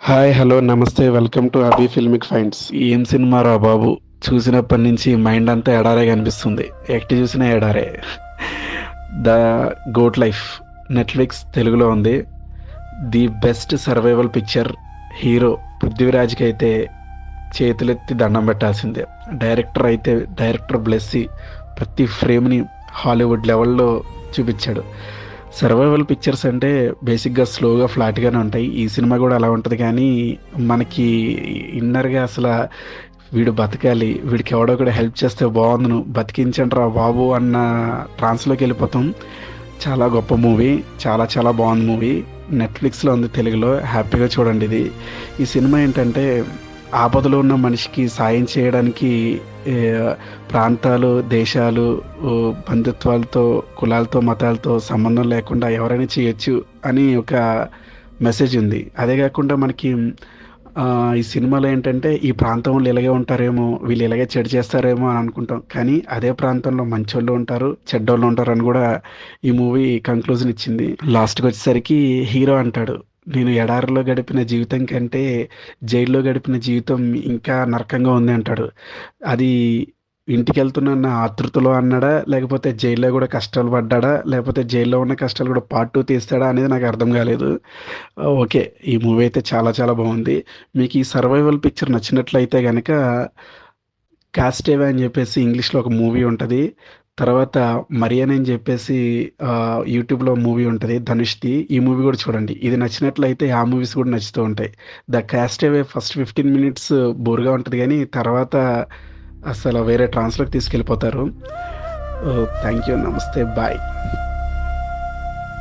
Hi hello నమస్తే welcome to Abhi Filmic finds. ఏం cinema రా బాబు! చూసినప్పటి నుంచి మైండ్ అంతా ఎడారే కనిపిస్తుంది. ఎట్టి చూసినా ఎడారే. ద గోట్ లైఫ్ నెట్ఫ్లిక్స్ తెలుగులో ఉంది. The best survival picture. Hero పృథ్వీరాజ్కి అయితే చేతులెత్తి దండం పెట్టాల్సిందే. డైరెక్టర్ బ్లెస్సీ ప్రతి ఫ్రేమ్ని హాలీవుడ్ లెవెల్లో చూపించాడు. సర్వైవల్ పిక్చర్స్ అంటే బేసిక్గా స్లోగా ఫ్లాట్గానే ఉంటాయి. ఈ సినిమా కూడా అలా ఉంటుంది, కానీ మనకి ఇన్నర్గా అసలు వీడు బతకాలి, వీడికి ఎవడో కూడా హెల్ప్ చేస్తే బాగుందును, బతికించండి రా బాబు అన్న ట్రాన్స్లోకి వెళ్ళిపోతాం. చాలా గొప్ప మూవీ, చాలా చాలా బాగుంది మూవీ. నెట్ఫ్లిక్స్లో ఉంది తెలుగులో, హ్యాపీగా చూడండి. ఈ సినిమా ఏంటంటే ఆపదలో ఉన్న మనిషికి సాయం చేయడానికి ఏ, ప్రాంతాలు, దేశాలు, బంధుత్వాలతో, కులాలతో, మతాలతో సంబంధం లేకుండా ఎవరైనా చేయొచ్చు అని ఒక మెసేజ్ ఉంది. అదే కాకుండా మనకి ఈ సినిమాలో ఏంటంటే ఈ ప్రాంతంలో ఇలాగే ఉంటారేమో, వీళ్ళు ఇలాగే చెడు చేస్తారేమో అని అనుకుంటాం, కానీ అదే ప్రాంతంలో మంచోళ్ళు ఉంటారు, చెడ్డోళ్ళు ఉంటారు అని కూడా ఈ మూవీ కంక్లూజన్ ఇచ్చింది. లాస్ట్కి వచ్చేసరికి హీరో అంటాడు, నేను ఎడారిలో గడిపిన జీవితం కంటే జైల్లో గడిపిన జీవితం ఇంకా నరకంగా ఉంది అంటాడు. అది ఇంటికి వెళ్తున్న ఆతృతలో అన్నాడా, లేకపోతే జైల్లో కూడా కష్టాలు పడ్డాడా, లేకపోతే జైల్లో ఉన్న కష్టాలు కూడా పార్ట్ టూ తీస్తాడా అనేది నాకు అర్థం కాలేదు. ఓకే, ఈ మూవీ అయితే చాలా చాలా బాగుంది. మీకు ఈ సర్వైవల్ పిక్చర్ నచ్చినట్లయితే కనుక కాస్టేవే అని చెప్పేసి ఇంగ్లీష్లో ఒక మూవీ ఉంటుంది. తర్వాత మరియన్ అని చెప్పేసి యూట్యూబ్లో మూవీ ఉంటుంది ధనుష్ది. ఈ మూవీ కూడా చూడండి. ఇది నచ్చినట్లయితే ఆ మూవీస్ కూడా నచ్చుతూ ఉంటాయి. ద కాస్టేవే ఫస్ట్ 15 మినిట్స్ బోర్గా ఉంటుంది, కానీ తర్వాత అసలు వేరే ట్రాన్స్లోకి తీసుకెళ్ళిపోతారు. థ్యాంక్ యూ, నమస్తే, బాయ్.